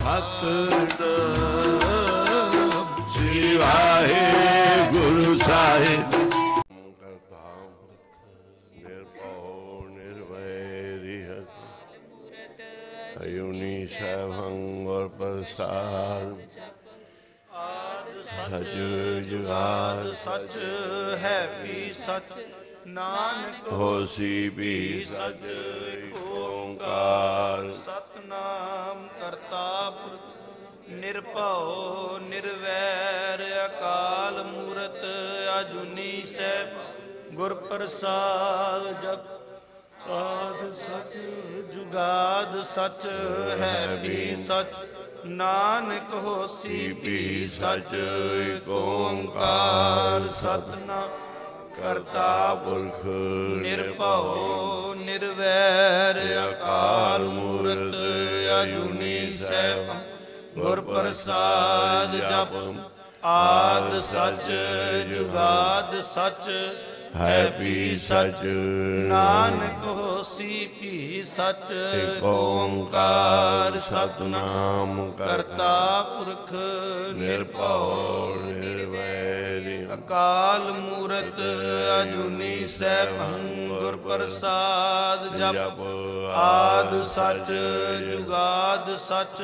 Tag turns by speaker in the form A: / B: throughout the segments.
A: ਸਤਿਨਾਮ ਸ੍ਰੀ ਵਾਹਿਗੁਰੂ ਸਾਹਿਬ। ਕਰਤਾ ਪੁਰਖ ਨਿਰਭਉ ਨਿਰਵੈਰ ਅਯੁਨੀ ਸੈਭੰ ਗੁਰ ਪ੍ਰਸਾਦ। ਸਚ ਜੁਗਾਦ
B: ਸਚ ਹੈ ਵੀ ਸਚ, ਨਾਨਕ
A: ਹੋਸੀ ਵੀ ਸਚ। ਓੰਕਾਰ
B: ਸਤਨਾਮ ਕਰਤਾ ਪੁਰਖ ਨਿਰਭਉ ਨਿਰਵੈਰ ਅਕਾਲ ਮੂਰਤ ਅਜੂਨੀ ਸੈਭੰ ਗੁਰ ਪ੍ਰਸਾਦ। ਜਪ ਆਦਿ ਸਚ ਜੁਗਾਦ ਸਚ ਹੈ ਵੀ ਸਚ, ਨਾਨਕ ਹੋਸੀ ਵੀ ਸਚ। ਓੰਕਾਰ ਸਤਨਾਮ
A: ਕਰਤਾ ਪੁਰਖ
B: ਨਿਰਭਉ ਨਿਰਵੈਰ ਅਕਾਲ ਮੂਰਤ ਅਜੂਨੀ ਸੈਭੰ ਗੁਰ ਪ੍ਰਸਾਦ। ਜਪ ਆਦਿ ਸਚ ਜੁਗਾਦ ਸਚ ਹੈ ਵੀ ਸਚ, ਨਾਨਕ ਹੋਸੀ ਵੀ ਸਚ। ਓੰਕਾਰ ਸਤਨਾਮ ਕਰਤਾ ਪੁਰਖ ਨਿਰਭਉ ਨਿਰਵੈਰ ਅਕਾਲ ਮੂਰਤ ਅਜੂਨੀ ਸੈਭੰ ਗੁਰ ਪ੍ਰਸਾਦ। ਜਪ ਆਦਿ ਸਚ ਜੁਗਾਦ ਸਚ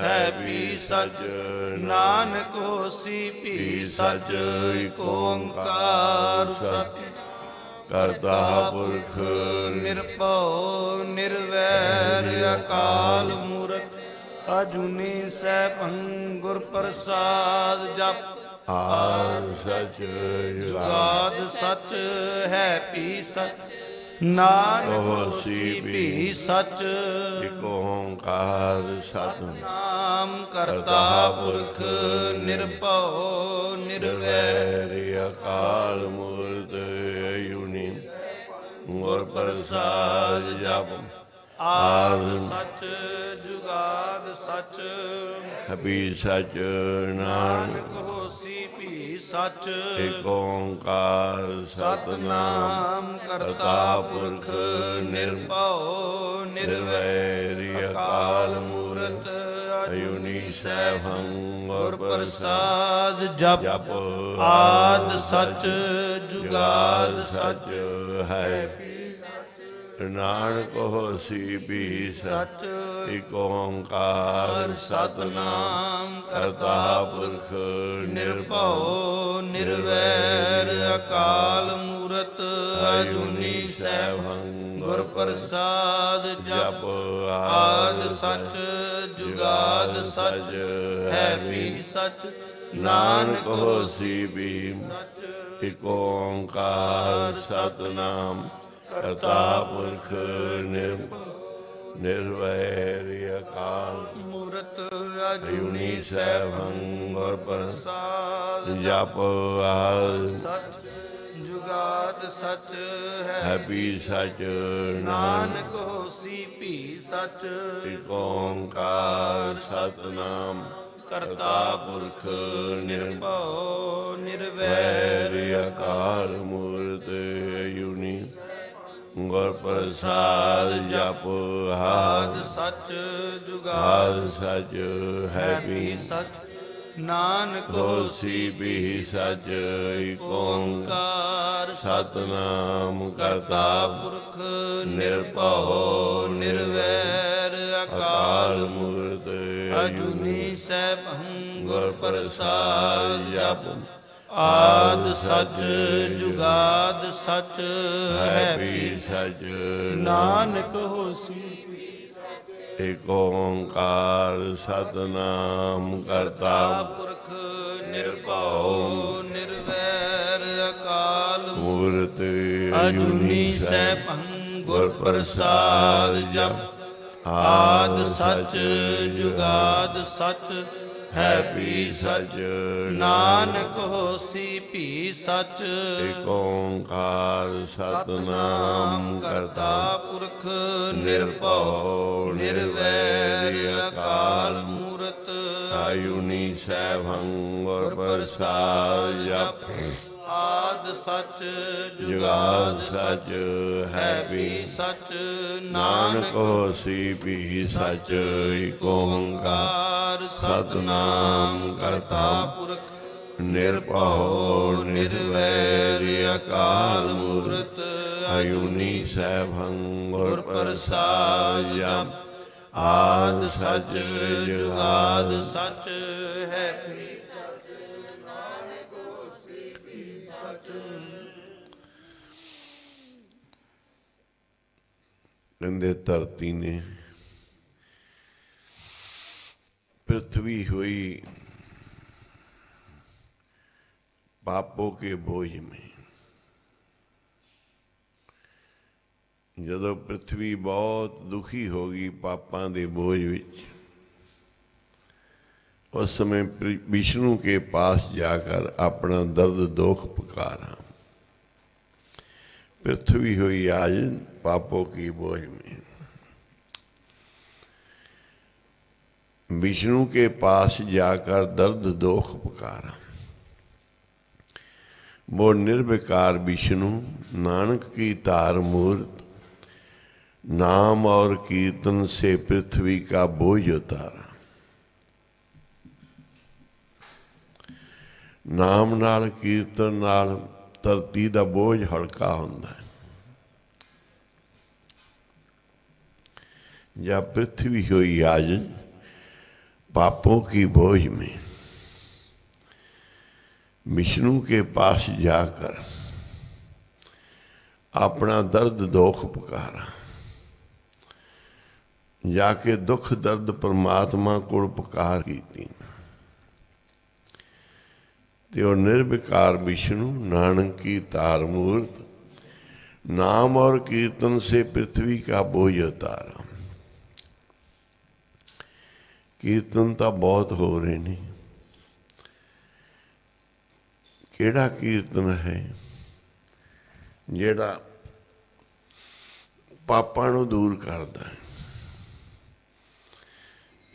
B: ਹੈ ਵੀ ਸਚ, ਨਾਨਕ ਹੋਸੀ ਵੀ ਸਚ। ਓੰਕਾਰ ਸਤਿ
A: ਕਰਤਾ ਪੁਰਖ
B: ਨਿਰਭਉ ਨਿਰਵੈਰ ਅਕਾਲ ਮੂਰਤ ਅਜੂਨੀ ਸੈਭੰ ਗੁਰ ਪ੍ਰਸਾਦ। ਜਪ
A: ਆਦਿ ਸਚ
B: ਜੁਗਾਦ ਸਚ ਹੈ ਵੀ ਸਚ, ਨਾਨਕ ਹੋਸੀ ਵੀ ਸਚ।
A: ਇਕ ਓੰਕਾਰ ਸਤਿਨਾਮ
B: ਨਾਮ ਕਰਤਾ ਪੁਰਖ ਨਿਰਭਉ ਨਿਰਵੈਰ
A: ਅਕਾਲ ਮੂਰਤ ਅਜੂਨੀ ਗੁਰ ਪ੍ਰਸਾਦ। ਜਪ
B: ਆਦਿ ਸਚ ਜੁਗਾਦ ਸਚ
A: ਹੈ ਵੀ ਸਚ, ਨਾਨਕ
B: ਹੋਸੀ ਵੀ ਸਚ।
A: ਇਕ ਓੰਕਾਰ
B: ਸਤਨਾਮ ਕਰਤਾ ਪੁਰਖ ਨਿਰਭਉ ਨਿਰਵੈਰ ਅਕਾਲ ਮੂਰਤ ਅਜੂਨੀ ਸੈਭੰ ਗੁਰ ਪ੍ਰਸਾਦ। ਜਪ ਆਦਿ ਸਚ ਜੁਗਾਦ ਸਚ
A: ਹੈ ਨਾਨਕ ਹੋਸੀ ਵੀ ਸਚ। ਇਕ ਓੰਕਾਰ ਸਤਿਨਾਮ ਕਰਤਾ ਪੁਰਖ
B: ਨਿਰਭਉ ਨਿਰਵੈਰ ਅਕਾਲ ਮੂਰਤ ਅਜੂਨੀ ਸੈਭੰ ਗੁਰ ਪ੍ਰਸਾਦ। ਜਪ ਆਦਿ ਸਚ ਜੁਗਾਦ ਸਚ ਹੈ ਵੀ ਸਚ, ਨਾਨਕ
A: ਹੋਸੀ ਵੀ
B: ਸਚ।
A: ਇਕ ਓੰਕਾਰ ਸਤਿਨਾਮ ਕਰਤਾ ਪੁਰਖ ਨਿਰਵੈਰ ਅਕਾਲ
B: ਮੂਰਤ
A: ਅਜੂਨੀ ਸੈਭੰ ਗੁਰ ਪ੍ਰਸਾਦ।
B: ਪ੍ਰਸਾਦ।
A: ਜਪ ਆਦਿ
B: ਸਚ ਜੁਗਾਦ ਸਚ
A: ਹੈ ਵੀ ਸਚ,
B: ਨਾਨਕ ਹੋਸੀ ਵੀ ਸਚ।
A: ਇਕ ਓੰਕਾਰ ਸਤਿਨਾਮ ਕਰਤਾ ਪੁਰਖ
B: ਨਿਰਭਉ ਨਿਰਵੈਰ
A: ਅਕਾਲ ਮੂਰਤ ਅਜੂਨੀ ਗੁਰ ਪ੍ਰਸਾਦ। ਜਪ
B: ਆਦਿ ਸਚ ਜੁਗਾਦ
A: ਆਦਿ ਸਚ ਹੈ ਵੀ
B: ਸਚ, ਨਾਨਕ
A: ਹੋਸੀ ਵੀ ਸਚ। ਇਕ
B: ਓੰਕਾਰ
A: ਸਤਿਨਾਮ
B: ਕਰਤਾ ਪੁਰਖ ਨਿਰਭਉ ਨਿਰਵੈਰ ਅਕਾਲ
A: ਮੂਰਤ
B: ਅਜੂਨੀ ਸੈਭੰ ਗੁਰ ਪ੍ਰਸਾਦ।
A: ਜਪ
B: ਆਦਿ ਸਚ ਜੁਗਾਦ ਸਚ ਹੈ ਵੀ
A: ਸਚ,
B: ਨਾਨਕ ਹੋਸੀ।
A: ਇਕ ਓੰਕਾਰ ਸਤਿਨਾਮ ਕਰਤਾ
B: ਪੁਰਖ ਨਿਰਭਉ ਨਿਰਵੈਰ ਅਕਾਲ
A: ਮੂਰਤ
B: ਅਜੂਨੀ ਸੈਭੰ ਗੁਰ ਪ੍ਰਸਾਦ। ਜਪ ਆਦਿ ਸਚ ਜੁਗਾਦ ਸਚ ਹੈ ਵੀ ਸਚ, ਨਾਨਕ ਹੋਸੀ ਵੀ ਸਚ।
A: ਇਕ ਓੰਕਾਰ ਸਤਿਨਾਮ ਕਰਤਾ
B: ਪੁਰਖ ਨਿਰਭਉ ਨਿਰਵੈਰ ਅਕਾਲ ਮੂਰਤ
A: ਅਜੂਨੀ ਸੈਭੰ ਗੁਰ ਪ੍ਰਸਾਦ। ਜਪ
B: ਆਦਿ ਸਚ
A: ਜੁਗਾਦ ਸਚ ਹੈ ਵੀ
B: ਸਚ,
A: ਨਾਨਕ ਹੋਸੀ ਵੀ ਸਚ। ਏਕ ਓੰਕਾਰ सतनाम करता
B: पुरख
A: निरभौ निर्वैर अकाल मूर्त अयुनी सैभं गुर प्रसाद जप आद सच जुगाद
B: सच है
A: कहते धरती ने पृथ्वी हुई पापों के बोझ में। जदों पृथ्वी बहुत दुखी होगी पापां दे बोझ विच, उस समय विष्णु के पास जाकर अपना दर्द दुख पुकारा। पृथ्वी हुई आज पापों की बोझ में, विष्णु के पास जाकर दर्द दुख पुकारा। वो निर्विकार विष्णु नानक की तार मूर्त, नाम और कीर्तन से पृथ्वी का बोझ उतारा। नाम नाल कीर्तन नाल धरती दा बोझ हल्का हुंदा है। या पृथ्वी हुई आज पापों की बोझ में, विष्णु के पास जाकर अपना दर्द दुख पुकारा। जाके दुख दर्द परमात्मा को पुकार की ते निर्विकार विष्णु नानक की तार मूर्त, नाम और कीर्तन से पृथ्वी का बोझ उतारा। कीर्तन तो बहुत हो रहे ने, केड़ा कीर्तन है जेड़ा पापां नूं दूर करदा है।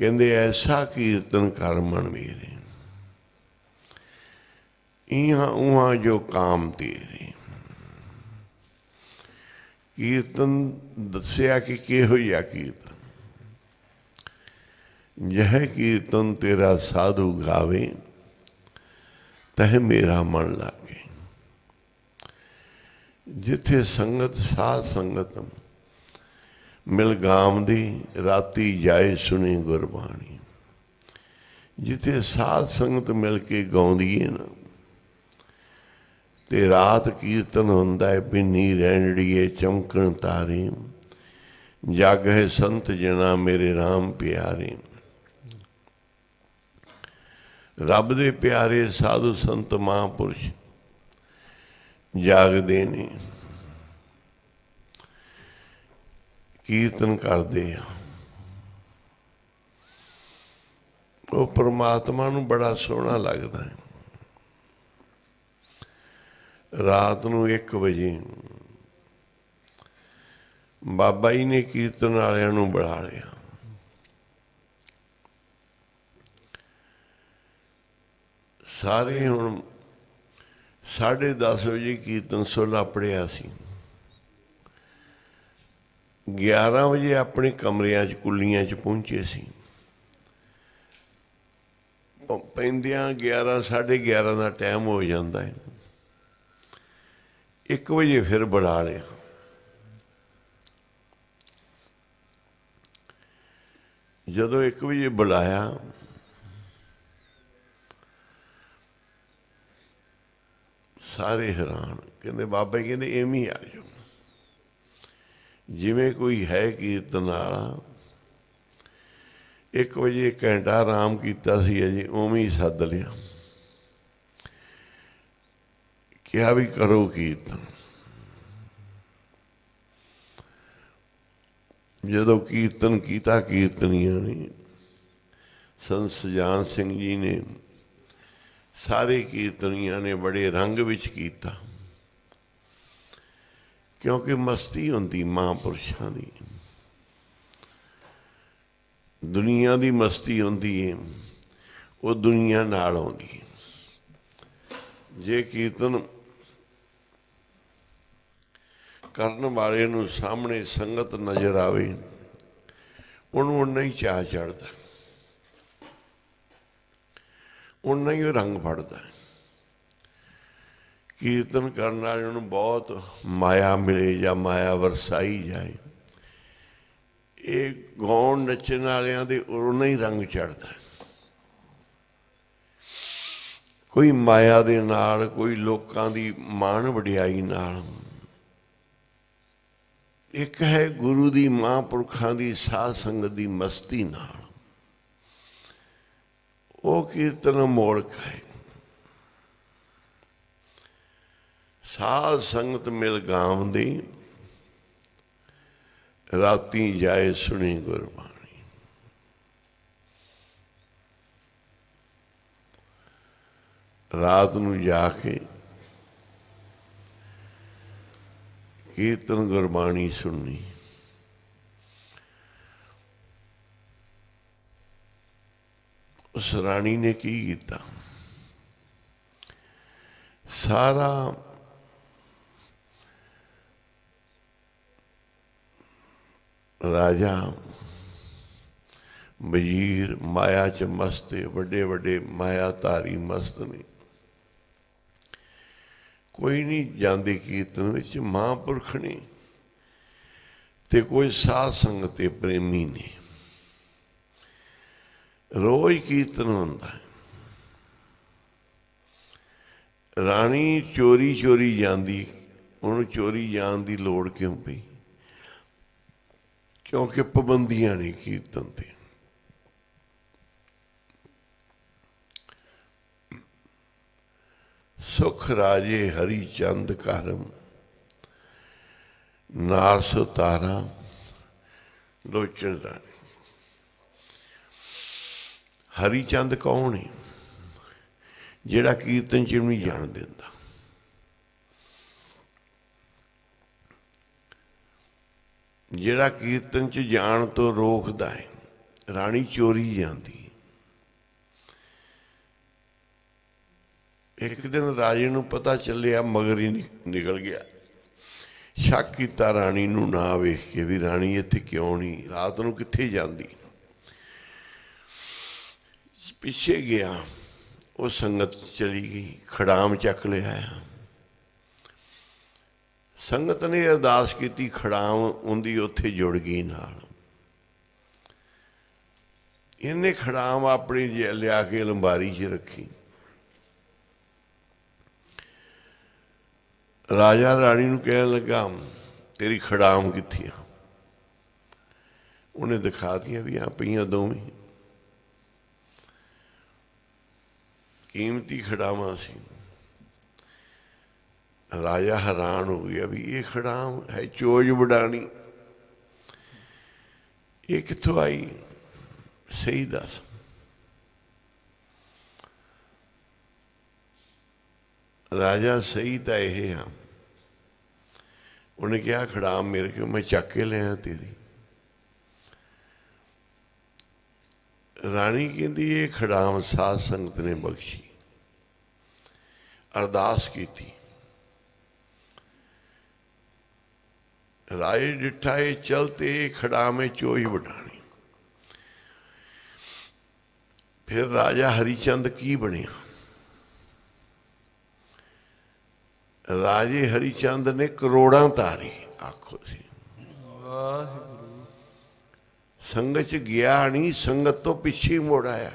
A: कहंदे ऐसा कीर्तन कर मन मेरे, इहाँ उहाँ जो काम तेरे। कीर्तन दस्या कि किहो जिहा कीर्तन, यह कीर्तन तेरा साधु गावे, तह मेरा मन लागे। जिथे संगत साध संगत मिल गाम दी, राती जाए सुनी गुरबाणी। जिथे साध संगत मिल के गाउंदी है ना, ते रात कीर्तन हुंदा है। पिन्नी रैणड़िए चमकण तारे, जग है संत जना मेरे राम प्यारे। रब दे प्यारे साधु संत महापुरुष जागदे ने, कीर्तन करते हैं। वो परमात्मा नूं बड़ा सोहना लगता है। रात नूं 1 बजे बाबा जी ने कीर्तन वालियां नूं बुला लिया। सारे हुण 10:30 बजे कीर्तन सोला पढ़िया सी। 11 बजे अपने कमरियां च कुलियां च पहुंचे सी। पैंदियां 11 11:30 का टाइम हो जाता है। 1 बजे फिर बुला लिया। जदों 1 बजे बुलाया, सारे हैरान। कहते बाबा जी कहते इवें ही आ जाओ, जिमें कोई है कीर्तन वाला। 1 बजे घंटा आराम किया सी अजे, उवें ही सद लिया। क्या भी करो कीर्तन। जदों कीर्तन किया कीर्तनिया ने, संत सजान सिंह जी ने, सारे कीर्तनिया ने बड़े रंग विच कीता। क्योंकि मस्ती होंदी महापुरुषां दी, दुनिया दी मस्ती होंदी है, वो दुनिया नाल आउंदी है। जे कीर्तन करन वाले नूं सामने संगत नज़र आवे, उन्होंने नहीं चाह चढ़ता। उन्ना ही रंग फड़दा है। कीर्तन करने वाले नूं बहुत माया मिले या माया वरसाई जाए, ये गाउण नच्चण वालियां दे उन्ना ही रंग चढ़दा है। कोई माया दे नाल, कोई लोकां दी मान वडियाई नाल, एक है गुरु दी महापुरखां दी साध संगत दी मस्ती नाल। वो कीर्तन मोड़क है। साध संगत मिल गावंदी, राती जाए सुनी गुरबाणी। रात नूं जाके कीर्तन गुरबाणी सुननी। उस राणी ने की कीता, सारा राजा वजीर माया च मस्त है, वड्डे वड्डे माया धारी मस्त ने। कोई नहीं जाते कीर्तन विच, महापुरख ने ते कोई साध संगत ते प्रेमी ने। रोज कीर्तन होंदा है। राणी चोरी चोरी जाती, उन्होंने चोरी जान की लोड़ क्यों पई? क्योंकि पाबंदियां ने कीर्तन ते। सुख राजे हरि चंद करम, नास तारा लोचन रानी। हरिचंद कौन है? जिहड़ा कीर्तन च नहीं जान देंदा। जिहड़ा कीर्तन च जान तो रोकदा है। राणी चोरी जाती। एक दिन राजे नूं पता चलिया, मगर ही निकल गया। शक किया राणी नूं ना वेख के भी राणी इत्थे क्यों नहीं, रात नूं कित्थे जांदी। पिछे गया, वो संगत चली गई, खड़ाम चक लिया। संगत ने अरदास की, खड़ाम उनकी उत्थे जुड़ गई नाल। इन्हें खड़ाम अपनी लिया के अलंबारी च रखी। राजा राणी नूं कहन लगा, तेरी खड़ाम कित्थे? उन्हें दिखा दिया भी आ पईयां दोवें। कीमती खड़ावां सी। राजा हैरान हो गया भी ये खड़ाम है चोज वडानी, ये कित्थों आई? सही दस। राजा सही तो यह हाँ। उन्हें कहा खड़ाम मेरे को मैं चक के लिया तेरी। राणी कहती ये खड़ाम साध संगत ने बख्शी, अरदास की थी। राजे डिठा ये चलते खड़ाम चोज वडानी। फिर राजा हरिचंद की बनिया? राजे हरिचंद ने करोड़ां तारे। आखो सी संगत च गया नहीं, संगत तो पिछे मुड़ आया।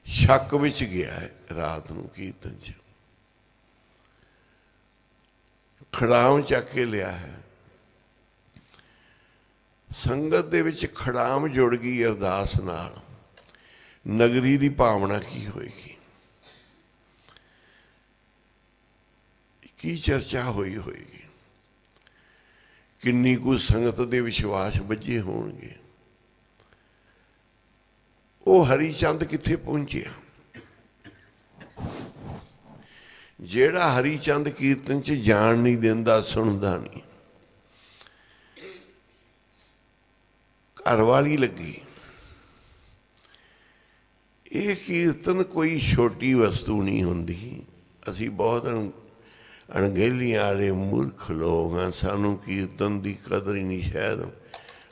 A: शक विच गया है रात नूं कीर्तन च। खड़ाम चक के लिया है। संगत दे विच खड़ाम जुड़ गई अरदास नाल। नगरी दी भावना की होएगी, की चर्चा होई होएगी, किन्नी कुछ संगत दे विश्वास बजे होणगे। वो हरिचंद कित्थे पहुंचिया? जेड़ा हरिचंद कीर्तन च जान नहीं देंदा, सुनदा नहीं। घर वाली लगी। ये कीर्तन कोई छोटी वस्तु नहीं होंदी। असी बहुत अणगेलियां वाले मूर्ख लोग हाँ। सानू कीर्तन की कदर ही नहीं। शायद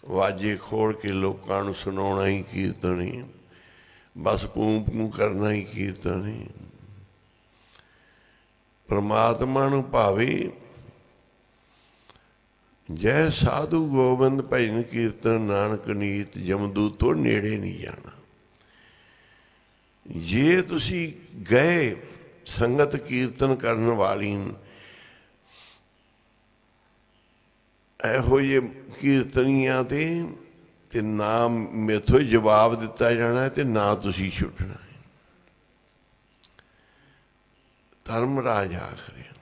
A: वाजे खोल के लोगों सुनाना ही कीर्तन ही। बस पू पू करना ही कीर्तन है। परमात्मा नूं भावे जय साधु गोबिंद भजन कीर्तन नानक नीत जमदूत तो नेड़े नहीं जाना। जे तुसी गए संगत कीर्तन करने वाली ਇਹੋ ਜਿਹੇ ਕੀਰਤਨੀਆਂ ਤੇ ਨਾ ਮੇਥੋਂ ਜਵਾਬ ਦਿੱਤਾ ਜਾਣਾ ਤੇ ਨਾ ਤੁਸੀਂ ਛੁੱਟਣਾ। ਧਰਮਰਾਜ ਆਖ ਰਿਹਾ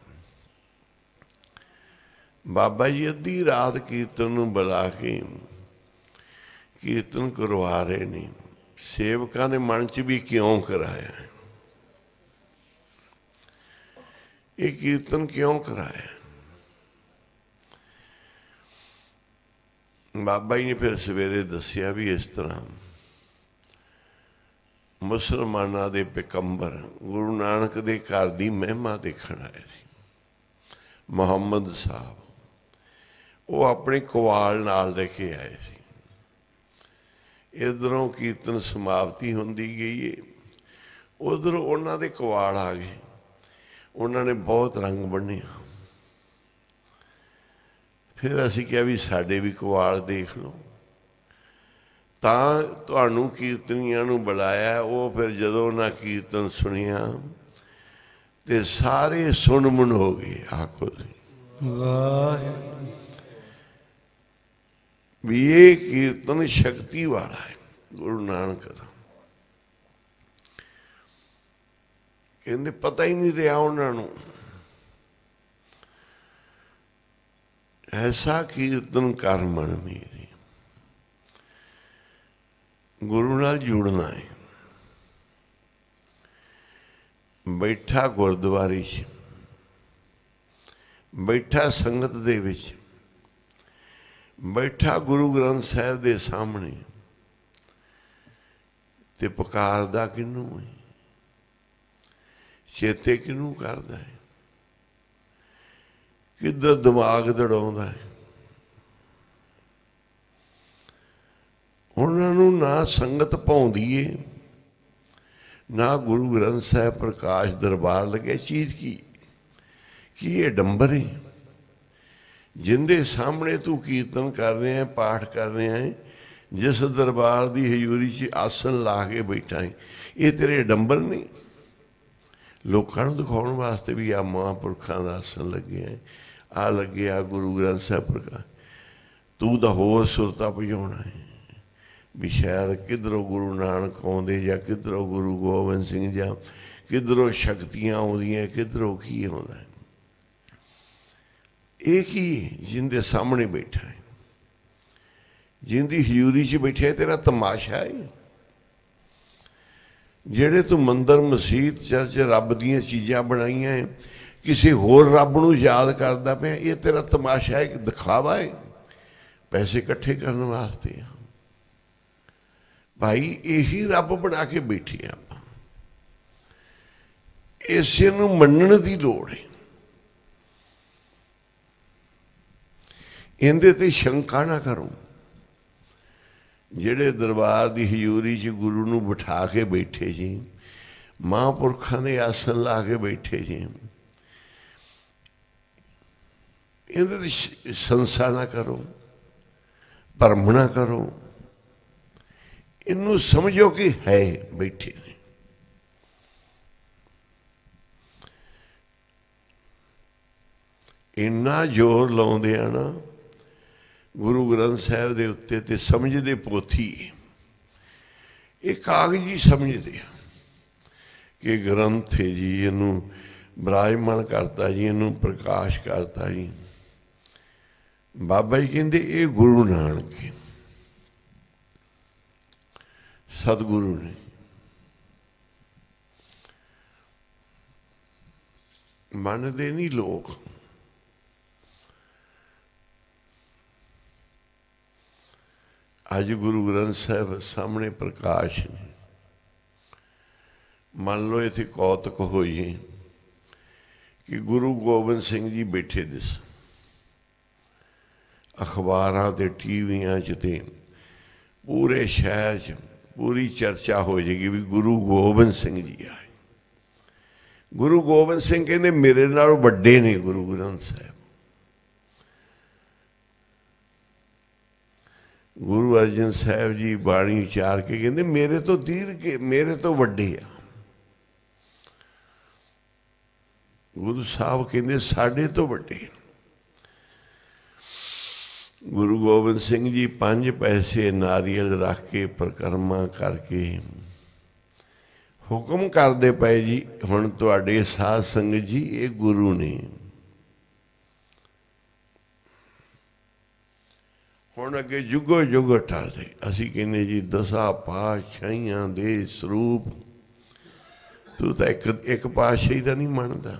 A: ਬਾਬਾ ਜੀ ਅੱਧੀ ਰਾਤ ਕੀਰਤਨ ਨੂੰ ਬੁਲਾ ਕੇ ਕੀਰਤਨ ਕਰਵਾ ਰਹੇ ਨੇ। ਸੇਵਕਾਂ ਦੇ ਮਨ 'ਚ ਵੀ ਕਿਉਂ ਕਰਾਇਆ ਇਹ ਕੀਰਤਨ, ਕਿਉਂ ਕਰਾਇਆ? ਬਾਬਾ ਜੀ ਨੇ ਫਿਰ ਸਵੇਰੇ ਦੱਸਿਆ ਵੀ ਇਸ ਤਰ੍ਹਾਂ ਮੁਸਲਮਾਨਾਂ ਦੇ ਪੈਗੰਬਰ ਗੁਰੂ ਨਾਨਕ ਦੇ ਘਰ ਦੀ ਮਹਿਮਾ ਦੇਖਣ ਆਏ ਸੀ ਮੁਹੰਮਦ ਸਾਹਿਬ। ਉਹ ਆਪਣੇ ਕੁਆਲ ਨਾਲ ਲੈ ਕੇ ਆਏ ਸੀ। ਇੱਧਰੋਂ ਕੀਰਤਨ ਸਮਾਪਤੀ ਹੁੰਦੀ ਗਈ ਹੈ, ਉੱਧਰੋਂ ਉਹਨਾਂ ਦੇ ਕੁਆਲ ਆ ਗਏ। ਉਹਨਾਂ ਨੇ ਬਹੁਤ ਰੰਗ ਬੰਨ੍ਹਿਆ। ਫਿਰ ਅਸੀਂ ਕਿਹਾ ਵੀ ਸਾਡੇ ਵੀ ਕੁਆਲ ਦੇਖ ਲਓ। ਤਾਂ ਤੁਹਾਨੂੰ ਕੀਰਤਨੀਆਂ ਨੂੰ ਬੁਲਾਇਆ। ਉਹ ਫਿਰ ਜਦੋਂ ਉਹਨਾਂ ਕੀਰਤਨ ਸੁਣਿਆ ਤੇ ਸਾਰੇ ਸੁਣ-ਮੁਣ ਹੋ ਗਏ। ਆਖੋ
B: ਵਾਹਿਗੁਰੂ
A: ਵੀ ਇਹ ਕੀਰਤਨ ਸ਼ਕਤੀ ਵਾਲਾ ਹੈ ਗੁਰੂ ਨਾਨਕ ਦਾ। ਕਹਿੰਦੇ ਪਤਾ ਹੀ ਨਹੀਂ ਰਿਹਾ ਉਹਨਾਂ ਨੂੰ। ऐसा कीर्तन कर मन मेरे, गुरु नाल जुड़ना है। बैठा गुरुद्वारे च, बैठा संगत दे विच, बैठा गुरु ग्रंथ साहिब दे सामने ते पुकारदा किनू है, चेते किनू करदा है, किधर दिमाग दड़ाउंदा है। उन्होंने ना संगत पाउंदी है, ना गुरु ग्रंथ साहिब प्रकाश दरबार लगे। चीज की ये डंबर है जिंदे सामने तू कीर्तन कर रहे हैं, पाठ कर रहे हैं, जिस दरबार की हजूरी च आसन ला के बैठा है, ये तेरे डंबर नहीं। लोगों को दिखाने वास्ते भी आ महापुरखों का आसन लगे है, आ लगे आ गुरु ग्रंथ साहिब प्रकाश। तू तो होर सुरता भजाउणा है भी शायद किधरों गुरु नानक आउंदे या किधरों गुरु गोबिंद सिंह या किधरों शक्तियां आउंदियां, किधरों की आउंदा है। एक ही जिंदे सामने बैठा है, जिंदी हजूरी च बैठा है। तेरा तमाशा है जेड़े तू मंदिर मसीत चर्च रब दियां चीज़ां बनाईयां है, किसी होर रब नूं याद करदा पिया। ये तेरा तमाशा है, दिखावा है, पैसे इकट्ठे करने वास्ते। भाई यही रब बना के बैठे आप, इसे नूं मनण दी लोड़ है। इहदे ते शंका ना करो। जेड़े दरबार की हजूरी च गुरु नूं बिठा के बैठे जी, महापुरखों ने आसन ला के बैठे जी, इहदे ते संसा ना करो, भरम ना करो। इनू समझो कि है बैठे ने। इन्ना जोर लाउंदे आ ना गुरु ग्रंथ साहिब के उत्ते ते समझते पोथी ये कागजी समझते कि ग्रंथ है जी, इनू विराजमान करता जी, इनू प्रकाश करता जी। बाबा जी कहते ये गुरु नानक है, सतगुरु ने। मानते नहीं लोग। अज गुरु ग्रंथ साहिब सामने प्रकाश ने। मान लो इत्थे कौतक होई कि गुरु गोबिंद सिंह जी बैठे दिस अखबारां ते टीवियां च ते पूरे शहर च पूरी चर्चा हो जाएगी भी गुरु गोबिंद सिंह जी आए। गुरु गोबिंद सिंह कहते मेरे नालों वड्डे ने गुरु ग्रंथ साहब। गुरु अर्जन साहब जी बाणी उचार के कहते मेरे तो दीर के, मेरे तो वड्डे आ। गुरु साहब कहते साढ़े तो वड्डे। गुरु गोबिंद सिंह जी 5 पैसे नारियल रख के परिक्रमा करके हुक्म करते पे जी हुण तुहाडे साध संगत जी ये गुरु ने, हुण अगे जुगो जुग टलदे। असी कहने जी 10 पातशाहियां दे स्वरूप, तू तो एक पातशाही का नहीं मनदा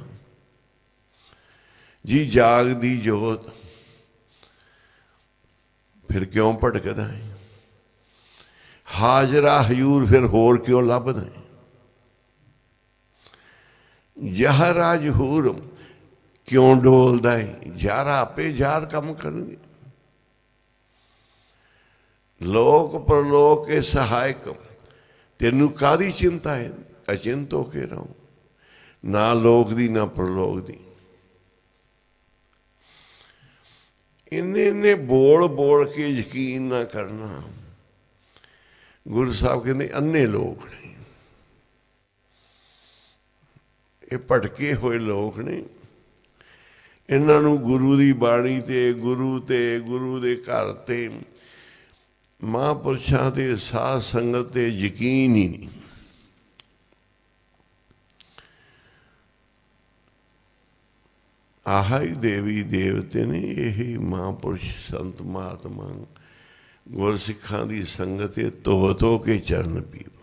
A: जी। जागदी जोत फिर क्यों भटकदा है? हाजरा हजूर फिर होर क्यों लभदा है? जहरा जहूर क्यों डोलदा है? जारा आपे जार कम करनगे। लोक परलोक के सहायक तेनू कादी चिंता है? अचिंत होके रहो, ना लोक दी ना परलोक दी। इन्हें बोल बोल के यकीन ना करना। गुरु साहब कहते अन्ने लोग ने, ये भटके हुए लोग ने। इन्हों गुरु की बाणी ते गुरु दे घर ते महापुरुषों के साध संगत ते यकीन ही नहीं। आह ही देवी देवते ने, यही महापुरुष संत महात्मा गुरसिखां की संगत धो के चरण पीवो।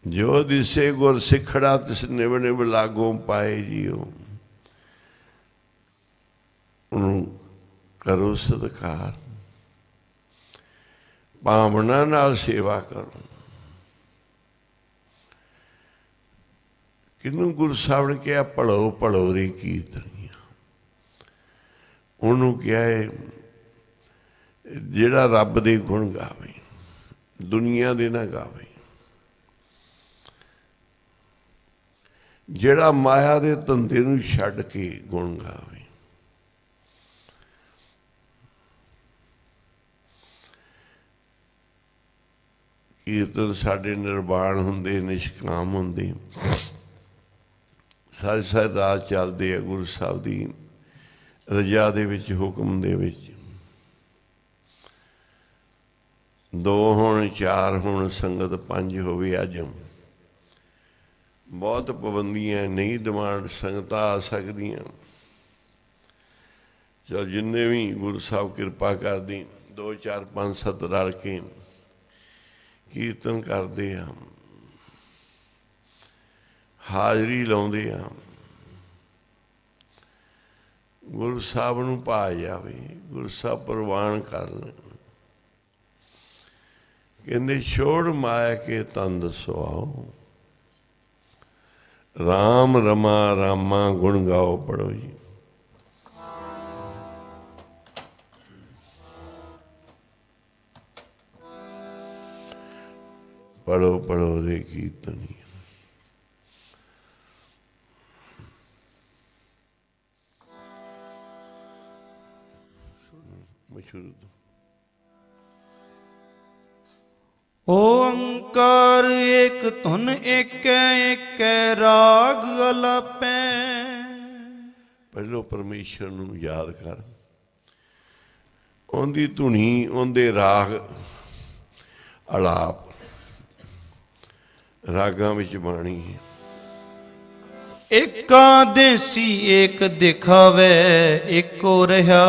A: जो दिसे गुर सिखड़ा तिस निब निब लागों पाए जियो। उन्होंने करो सत्कार, भावना नाल सेवा करो। किनू गुरु साहब ने कहा भलो भलो रे कीर्तनिया। उन्होंने क्या है जिहड़ा रब दे गुण गावे, दुनिया दे ना गावे। जिहड़ा माया दे धंधे नूं छड्ड के गुण गावे। कीर्तन साडे निर्वाण हुंदे, निष्काम हुंदे, सारी सारी रात चलते हैं गुरु साहब की रजा दे विच, हुक्म दे विच। 2 होण 4 होण संगत 5 होवे। अज बहुत पाबंदियां नहीं डिमांड संगत आ सकदियां। चल जिन्ने भी गुरु साहब कृपा कर दी 2 4 5 7 रल के कीर्तन करते हैं, हाजरी लाउंदे हैं। गुरु साहब नूं भा जावे, गुरु साहब प्रवान कर लें। कहंदे छोड़ माया के तंद सुआओ, राम रमा रामा गुण गाओ। पढ़ो जी। पढ़ो पढ़ो रे कीर्तनी।
B: ओंकार एक धुन एक एक राग अलापै।
A: पहलो परमेश्वर नूं याद कर, उनकी धुनी उनके राग अलाप रागां विच बाणी है।
B: एका देसी एक दिखावे, एको रहा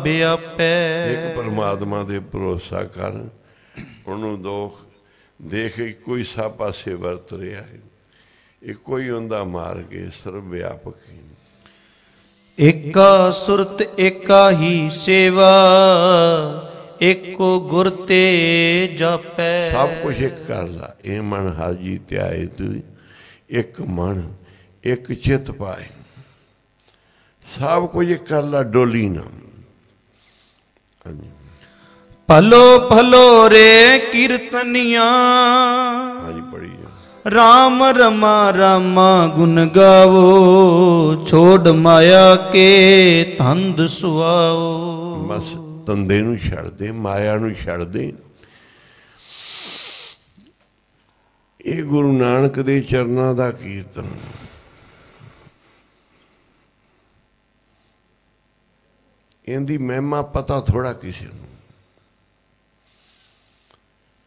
B: व्यापै।
A: एक परमात्मा दे भरोसा कर, उन्होंने देख एको ही सब पासे वरत रहा है। एको ही उनका मार्ग है, सर्व व्यापक है।
B: एका सुरत एका ही सेवा, एको गुर ते जापै।
A: सब कुछ एक कर ला, ए मन हाजी त्याए तू, एक मन एक चित पाए। सब कुछ एक कर ला, डोली ना।
B: ਭਲੋ ਭਲੋ ਰੇ ਕੀਰਤਨੀਆਂ।
A: ਹਾਂਜੀ ਪੜੀ ਜਾ।
B: ਰਾਮ ਰਮਾ ਰਾਮਾ ਗੁਣ ਗਾਵੋ, ਛੋੜ ਮਾਇਆ ਕੇ ਧੰਦ ਸੁਆਓ।
A: ਬਸ ਧੰਦੇ ਨੂੰ ਛੱਡ ਦੇ, ਮਾਇਆ ਨੂੰ ਛੱਡ ਦੇ। ਇਹ ਗੁਰੂ ਨਾਨਕ ਦੇ ਚਰਨਾਂ ਦਾ ਕੀਰਤਨ। ਇਹਦੀ ਮਹਿਮਾ ਪਤਾ ਥੋੜਾ ਕਿਸੇ ਨੂੰ।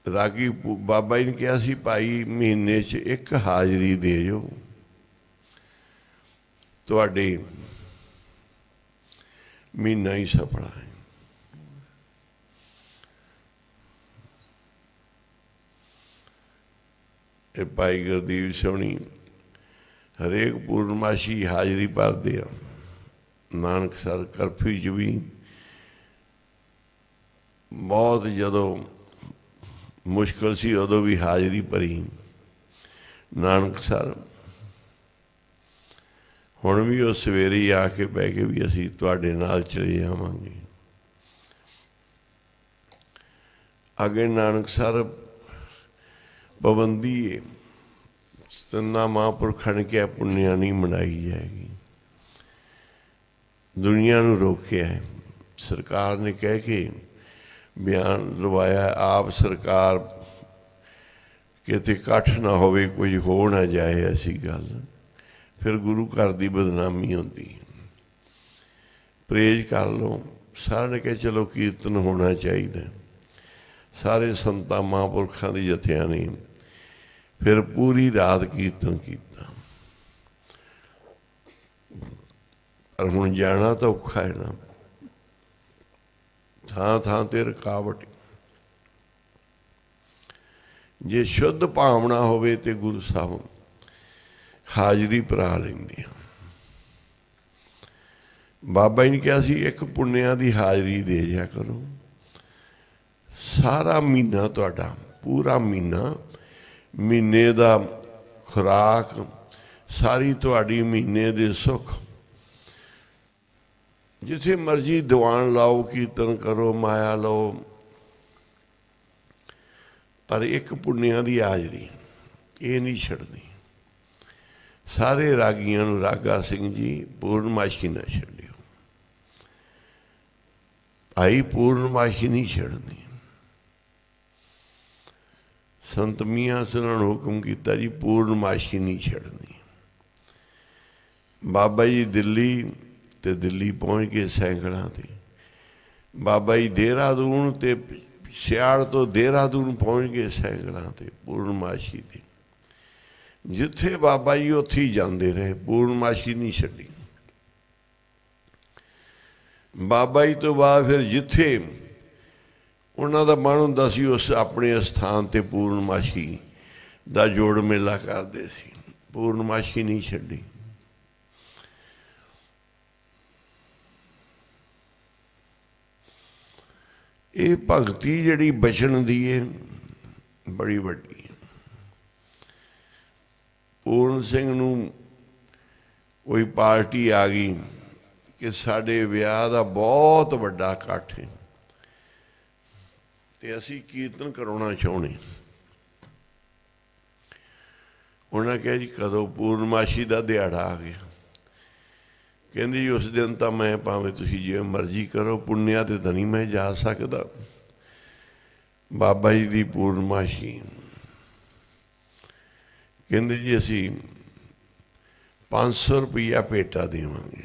A: ਰਾਗੀ ਬਾਬਾ ਜੀ ਨੇ ਕਿਹਾ ਸੀ, ਭਾਈ ਮਹੀਨੇ 'ਚ ਇੱਕ ਹਾਜ਼ਰੀ ਦੇ ਜੋ, ਤੁਹਾਡੇ ਮਹੀਨਾ ਹੀ ਸਫਲਾ ਹੈ। ਇਹ ਭਾਈ ਗੁਰਦੀਪ ਸੋਹਣੀ ਹਰੇਕ ਪੂਰਨਮਾਸ਼ੀ ਹਾਜ਼ਰੀ ਭਰਦੇ ਆ। ਨਾਨਕਸਰ ਕਰਫਿਊ 'ਚ ਵੀ ਬਹੁਤ ਜਦੋਂ ਮੁਸ਼ਕਲ ਸੀ ਉਦੋਂ ਵੀ ਹਾਜ਼ਰੀ ਭਰੀ ਨਾਨਕਸਰ। ਹੁਣ ਵੀ ਉਹ ਸਵੇਰੇ ਆ ਕੇ ਬਹਿ ਕੇ ਵੀ ਅਸੀਂ ਤੁਹਾਡੇ ਨਾਲ ਚਲੇ ਜਾਵਾਂਗੇ। ਅੱਗੇ ਨਾਨਕਸਰ ਪਾਬੰਦੀ ਹੈ, ਤਿੰਨਾਂ ਮਹਾਂਪੁਰਖਾਂ ਨੇ ਕਿਹਾ ਪੁੰਨਿਆ ਨਹੀਂ ਮਨਾਈ ਜਾਏਗੀ। ਦੁਨੀਆ ਨੂੰ ਰੋਕਿਆ ਹੈ, ਸਰਕਾਰ ਨੇ ਕਹਿ ਕੇ ਬਿਆਨ ਲਵਾਇਆ, ਆਪ ਸਰਕਾਰ ਕਿਤੇ ਇਕੱਠ ਨਾ ਹੋਵੇ, ਕੁਝ ਹੋ ਨਾ ਜਾਏ ਐਸੀ ਗੱਲ, ਫਿਰ ਗੁਰੂ ਘਰ ਦੀ ਬਦਨਾਮੀ ਹੁੰਦੀ। ਪ੍ਰੇਜ ਕਰ ਲਓ। ਸਾਰਿਆਂ ਨੇ ਕਿਹਾ ਚਲੋ ਕੀਰਤਨ ਹੋਣਾ ਚਾਹੀਦਾ। ਸਾਰੇ ਸੰਤਾਂ ਮਹਾਂਪੁਰਖਾਂ ਦੇ ਜਥਿਆਂ ਨੇ ਫਿਰ ਪੂਰੀ ਰਾਤ ਕੀਰਤਨ ਕੀਤਾ। ਪਰ ਹੁਣ ਜਾਣਾ ਤਾਂ ਔਖਾ ਹੈ ਨਾ, ਥਾਂ ਥਾਂ ਤੇ ਰੁਕਾਵਟ। ਜੇ ਸ਼ੁੱਧ ਭਾਵਨਾ ਹੋਵੇ ਤੇ ਗੁਰੂ ਸਾਹਿਬ ਹਾਜ਼ਰੀ ਭਰਾ ਲੈਂਦੇ ਆ। ਬਾਬਾ ਜੀ ਨੇ ਕਿਹਾ ਸੀ ਇੱਕ ਪੁੰਨਿਆਂ ਦੀ ਹਾਜ਼ਰੀ ਦੇ ਜਾ ਕਰੋ, ਸਾਰਾ ਮਹੀਨਾ ਤੁਹਾਡਾ, ਪੂਰਾ ਮਹੀਨਾ, ਮਹੀਨੇ ਦਾ ਖੁਰਾਕ ਸਾਰੀ ਤੁਹਾਡੀ, ਮਹੀਨੇ ਦੇ ਸੁੱਖ। ਜਿੱਥੇ ਮਰਜ਼ੀ ਦੀਵਾਨ ਲਾਓ, ਕੀਰਤਨ ਕਰੋ, ਮਾਇਆ ਲਓ, ਪਰ ਇੱਕ ਪੁੰਨਿਆਂ ਦੀ ਹਾਜ਼ਰੀ ਇਹ ਨਹੀਂ ਛੱਡਦੀ। ਸਾਰੇ ਰਾਗੀਆਂ ਨੂੰ ਰਾਗਾ ਸਿੰਘ ਜੀ ਪੂਰਨਮਾਸ਼ੀ ਨਾ ਛੱਡਿਓ, ਭਾਈ ਪੂਰਨਮਾਸ਼ੀ ਨਹੀਂ ਛੱਡਣੀ। ਸੰਤ ਮੀਆਂ ਸਿੰਘਾਂ ਨੂੰ ਹੁਕਮ ਕੀਤਾ ਜੀ ਪੂਰਨਮਾਸ਼ੀ ਨਹੀਂ ਛੱਡਣੀ। ਬਾਬਾ ਜੀ ਦਿੱਲੀ ਤੇ ਦਿੱਲੀ ਪਹੁੰਚ ਗਏ ਸੈਂਕੜਾਂ ਤੇ। ਬਾਬਾ ਜੀ ਦੇਹਰਾਦੂਨ ਤੇ ਸਿਆੜ ਤੋਂ ਦੇਹਰਾਦੂਨ ਪਹੁੰਚ ਗਏ ਸੈਂਕੜਾਂ ਤੇ ਪੂਰਨਮਾਸ਼ੀ ਤੇ। ਜਿੱਥੇ ਬਾਬਾ ਜੀ ਉੱਥੇ ਹੀ ਜਾਂਦੇ ਰਹੇ, ਪੂਰਨਮਾਸ਼ੀ ਨਹੀਂ ਛੱਡੀ। ਬਾਬਾ ਜੀ ਤੋਂ ਬਾਅਦ ਫਿਰ ਜਿੱਥੇ ਉਹਨਾਂ ਦਾ ਮਨ ਹੁੰਦਾ ਸੀ ਉਸ ਆਪਣੇ ਸਥਾਨ ਤੇ ਪੂਰਨਮਾਸ਼ੀ ਦਾ ਜੋੜ ਮੇਲਾ ਕਰਦੇ ਸੀ, ਪੂਰਨਮਾਸ਼ੀ ਨਹੀਂ ਛੱਡੀ। ਇਹ ਭਗਤੀ ਜਿਹੜੀ ਬਚਨ ਦੀ ਹੈ ਬੜੀ ਵੱਡੀ। ਪੂਰਨ ਸਿੰਘ ਨੂੰ ਕੋਈ ਪਾਰਟੀ ਆ ਗਈ ਕਿ ਸਾਡੇ ਵਿਆਹ ਦਾ ਬਹੁਤ ਵੱਡਾ ਇਕੱਠ ਹੈ ਤੇ ਅਸੀਂ ਕੀਰਤਨ ਕਰਾਉਣਾ ਚਾਹੁੰਦੇ। ਉਹਨਾਂ ਕਿਹਾ ਜੀ ਕਦੋਂ? ਪੂਰਨਮਾਸ਼ੀ ਦਾ ਦਿਹਾੜਾ ਆ ਗਿਆ। ਕਹਿੰਦੇ ਜੀ ਉਸ ਦਿਨ ਤਾਂ ਮੈਂ, ਭਾਵੇਂ ਤੁਸੀਂ ਜਿਵੇਂ ਮਰਜ਼ੀ ਕਰੋ, ਪੁੰਨਿਆ ਤੇ ਤਾਂ ਨਹੀਂ ਮੈਂ ਜਾ ਸਕਦਾ। ਬਾਬਾ ਜੀ ਦੀ ਪੂਰਨਮਾਸ਼ੀ। ਕਹਿੰਦੇ ਜੀ ਅਸੀਂ 500 ਰੁਪਈਆ ਭੇਟਾ ਦੇਵਾਂਗੇ।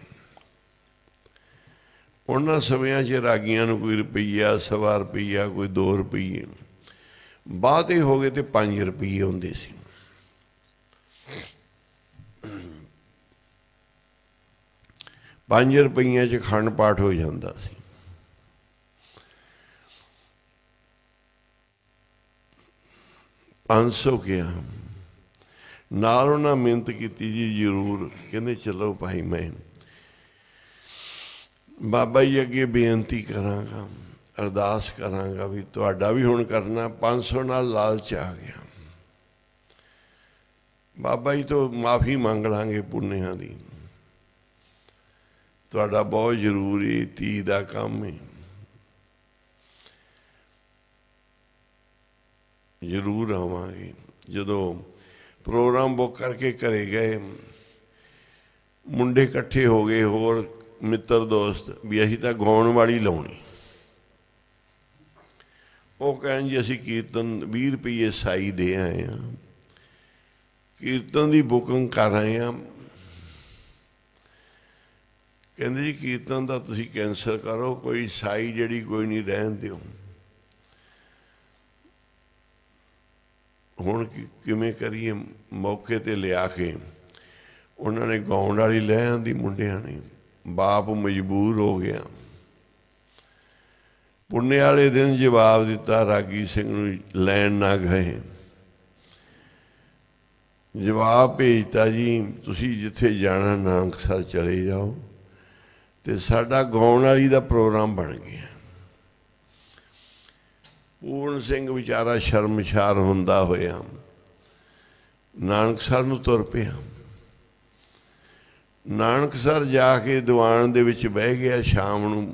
A: ਉਹਨਾਂ ਸਮਿਆਂ 'ਚ ਰਾਗੀਆਂ ਨੂੰ ਕੋਈ ਰੁਪਈਆ, ਸਵਾ ਰੁਪਈਆ, ਕੋਈ 2 ਰੁਪਈਏ, ਬਾਅਦ ਹੋ ਗਏ ਤੇ 5 ਰੁਪਈਏ ਹੁੰਦੇ ਸੀ। ਰੁਪਈਆਂ 'ਚ ਖੰਡ ਪਾਠ ਹੋ ਜਾਂਦਾ ਸੀ। $500 ਕਿਹਾ। ਨਾਲ ਉਹਨਾਂ ਮਿਹਨਤ ਕੀਤੀ ਜੀ ਜ਼ਰੂਰ। ਕਹਿੰਦੇ ਚਲੋ ਭਾਈ ਮੈਂ ਬਾਬਾ ਜੀ ਅੱਗੇ ਬੇਨਤੀ ਕਰਾਂਗਾ, ਅਰਦਾਸ ਕਰਾਂਗਾ ਵੀ ਤੁਹਾਡਾ ਵੀ ਹੁਣ ਕਰਨਾ। 500 ਨਾਲ ਲਾਲਚ ਆ ਗਿਆ। ਬਾਬਾ ਜੀ ਤੋਂ ਮਾਫੀ ਮੰਗ ਲਾਂਗੇ ਪੁੰਨਿਆਂ ਦੀ, ਤੁਹਾਡਾ ਬਹੁਤ ਜ਼ਰੂਰੀ ਧੀ ਦਾ ਕੰਮ ਹੈ। जरूर आवांगे। जदों प्रोग्राम बुक करके घरे गए, मुंडे इकट्ठे हो गए, होर मित्र दोस्त, भी असीं तां गाउण वाली लाउणी। वो कहन जी असीं कीर्तन 20 रुपये साई दे आए हैं, कीर्तन की बुकिंग कर आए हैं। कहते जी कीर्तन का तुसीं कैंसल करो, कोई साई जड़ी कोई नहीं, रहन दिओ। हुण किवें करिए? मौके ते लिया के उन्होंने गाउण वाली लै आंदी मुंडियां ने, बाप मजबूर हो गया। पुण्य वाले दिन जवाब दिता, रागी सिंह नूं लैण ना गए, जवाब भेजता जी तुसीं जिथे जाना नानकसर चले जाओ, तो साडा गाउण वाली दा प्रोग्राम बन गया। पूर्ण सिंह बेचारा शर्मशार हुंदा होया नानकसर नूं तुर पिया। नानकसर जाके दीवान दे विच बह गया। शाम नूं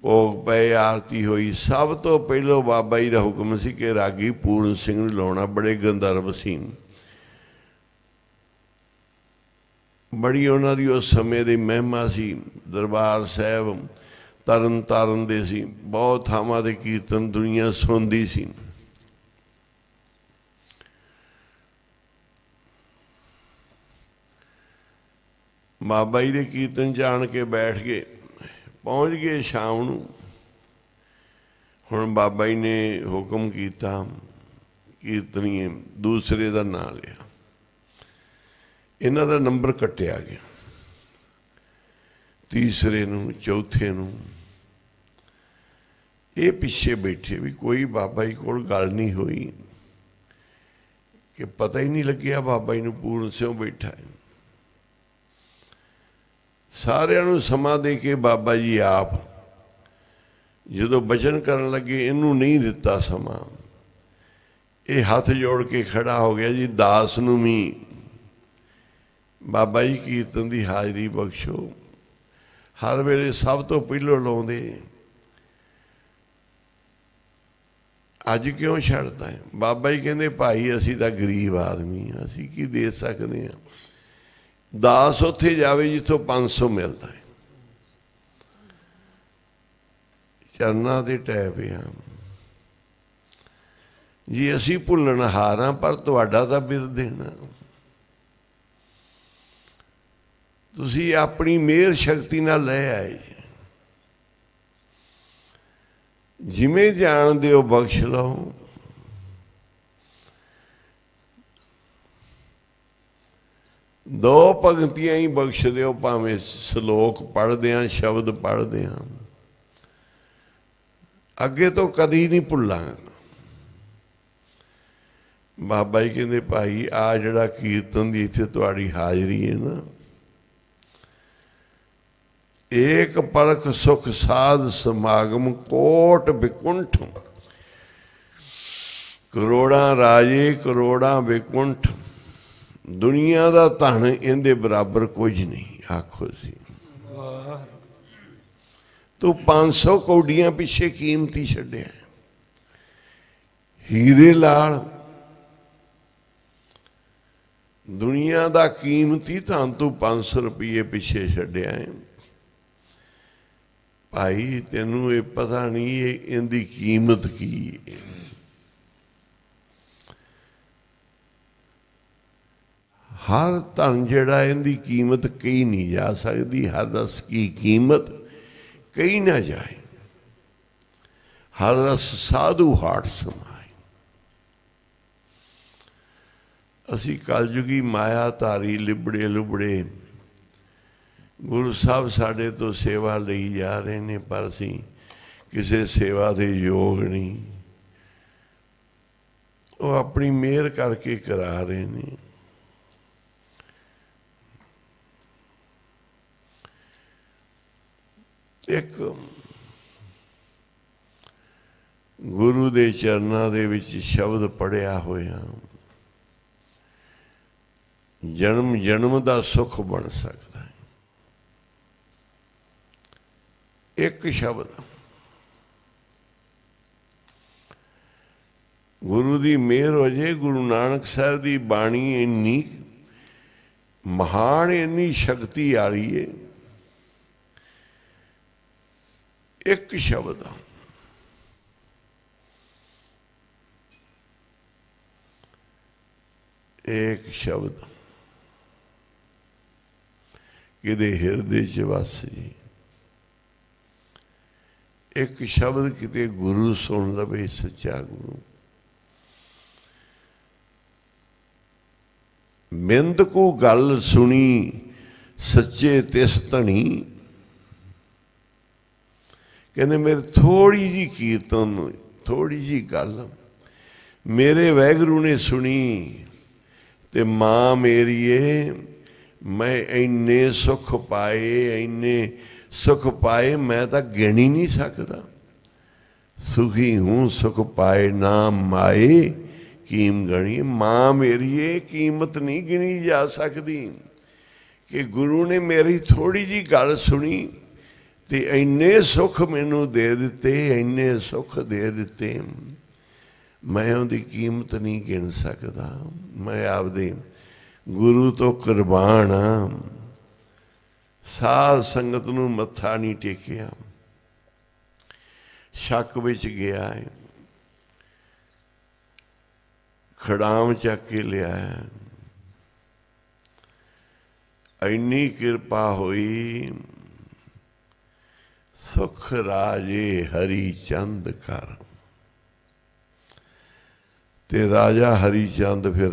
A: भोग पे, आरती हुई। सब तो पहलों बाबा जी का हुक्म सी कि रागी पूर्ण सिंह नूं लाउणा। बड़े गंधर्व सी, बड़ी उन्हां दी उस समय दी महिमा सी। दरबार साहब तरन ताਰਨ दे सी, बहुत थावां दे कीर्तन दुनिया सुनदी सी। बाबा जी दे कीर्तन च आण के बैठ गए, पहुँच गए शाम नूं। हुण बाबा जी ने हुक्म किया, कीर्तनीए दूसरे का नां लिया, इन्हां दा नंबर कट्टिया गया। तीसरे नूं, चौथे नूं ये पिछे बैठे, भी कोई बाबा जी कोल गल नहीं हुई कि पता ही नहीं लग्या बाबा जी नूं पूर्ण सिंह बैठा है। सारिਆਂ ਨੂੰ समा दे के बाबा जी आप जो बचन करन लगे, इनू नहीं दिता समा, ये हाथ जोड़ के खड़ा हो गया जी, दास नूं भी बाबा जी कीर्तन की हाजरी बख्शो। हर वेले सब तो पहलों लाउंदे, अज क्यों छड्डता है? बाबा जी कहते भाई असी तां गरीब आदमी हाँ, असी की दे सकते हैं। दास उत्थे जावे जिथों 500 मिलता है, चरना ते टै पिया जी। असी भुल्लणहार हां, पर तुहाडा तां बिर देना। तुसी अपनी मेहर शक्ति नाल लै आए, जिमें जाणदे हो बख्श लो। दो पंक्तियां ही बख्श दो, भावें सलोक पढ़द्या शब्द पढ़द्या, अगे तो कदी नहीं भुलांगा। बाबा जी कहते भाई आ जिहड़ा कीर्तन की इत्थे तुहाडी हाजरी है ना, एक पलक सुख साध समागम कोट विकुंठ, करोड़ा राजे करोड़ा विकुंठ, दुनिया का धन इहदे बराबर कुछ नहीं। आखो सी तू 500 कौडियां पिछे कीमती छड्डिया, हीरे लाल दुनिया का कीमती धन तू 500 रुपये पिछे छड्डिया है। भाई तेनू ये पता नहीं है इनकी कीमत की है। हर धन जिहड़ा इनकी कीमत कही नहीं जा सकती, हर रस की कीमत कही ना जाए। हर रस साधु हाट समाए। असी कलयुगी माया धारी लिबड़े लुबड़े गुरु साहब साढ़े तो सेवा लई जा रहे हैं, पर असी किसी सेवा के योग नहीं। वो अपनी मेहर करके करा रहे हैं। एक गुरु दे चरना दे विच शब्द पढ़िया होया, जन्म जन्म का सुख बन सकता है। एक शब्द गुरु की मेहर हो जाए। गुरु नानक साहब की बाणी इन्नी महान, इन्नी शक्ति वाली है। एक शब्द एक शब्द किते हिरदे च वस जी। एक शब्द किते गुरु सुन लवे, सच्चा गुरु। बिंद को गल सुनी सच्चे तिस धनी। कहने मेरे थोड़ी जी कीर्तन, थोड़ी जी गल मेरे वैगुरु ने सुनी ते मां मेरीए मैं इन्ने सुख पाए, इन्ने सुख पाए मैं तो गिन ही नहीं सकता। सुखी हूँ सुख पाए ना माए कीम गणी। मां मेरीए कीमत नहीं गिनी जा सकती कि गुरु ने मेरी थोड़ी जी गल सुनी ते इन्ने सुख मैनू दे दिते, इन्ने सुख दे दिते, मैं उनकी कीमत नहीं गिन सकता। मैं आपदे गुरु तो कुर्बान हाँ। साध संगत नूं मत्था नहीं टेकिया, शक विच गया है, खड़ाम चक के लिया। इन्नी कृपा हुई सुख राजे हरि चंद कर। ते राजा हरि चंद फिर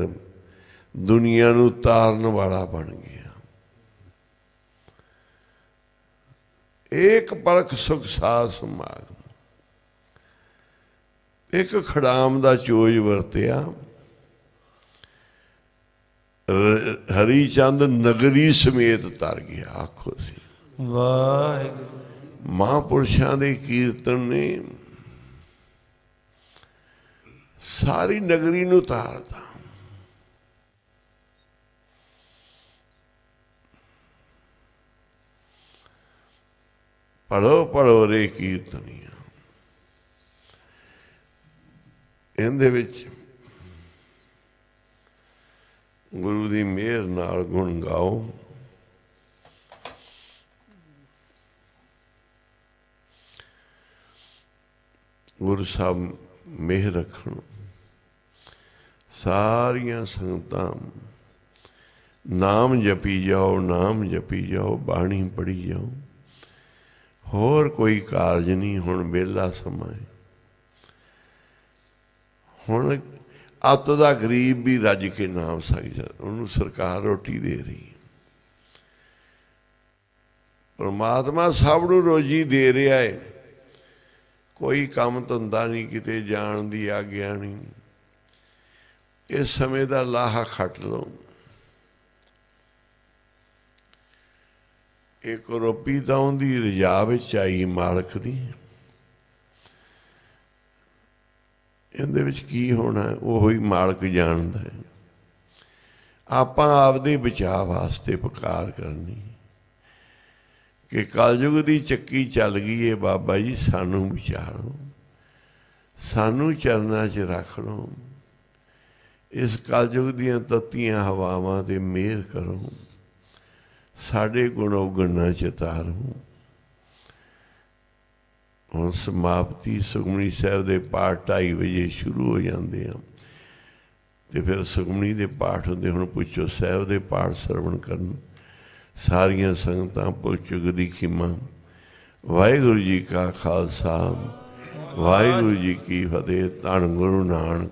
A: दुनिया नूं तारन वाला बन गया। एक पलक सुख साध समागम, एक खड़ाम दा चोज वरतिया। हरिचंद नगरी समेत तर गया। आखो सी
B: वाहिगुरू।
A: महापुरुषों के कीर्तन ने सारी नगरी नूं तारता। पढ़ो पढ़ो रे कीर्तनिया। इहदे विच गुरु की मेहर नाल गुण गाओ। गुरु साहब मेहर रखण। सारियां संगतां नाम जपी जाओ, नाम जपी जाओ, बाणी पढ़ी जाओ। होर कोई कारज नहीं। हुण वेला समा है। हुण अत दा गरीब भी रज के नाम सकदा, उन्होंने सरकार रोटी दे रही। परमात्मा सब नूं रोजी दे रहा है। कोई काम धंधा नहीं, किते जाण दी आग्या नहीं। इस समय दा लाहा खट लो। एक रोपी तो उनकी रजा विच आई मालक दी। इहदे विच की होना उही मालक जानदा है। आपां आपदे बचाव वास्ते पुकार करनी कि कलयुग की चक्की चल गई है, बाबा जी सानू बचा लो, सानू चरनां च रख लो। इस कलयुग दीयां तत्तियां हवावां ते मेहर करो, साढ़े गुण उगणा चितारो। हुण समाप्ति सुखमनी साहब के पाठ 2:30 बजे शुरू हो जाते हैं तो फिर सुखमनी के पाठ होंगे। हुण पुछो साहब के पाठ सरवण करन। सारियां संगतां भुल चुक दी खिमा। वाहिगुरू जी का खालसा, वाहिगुरू जी की फतेह। धन गुरु नानक।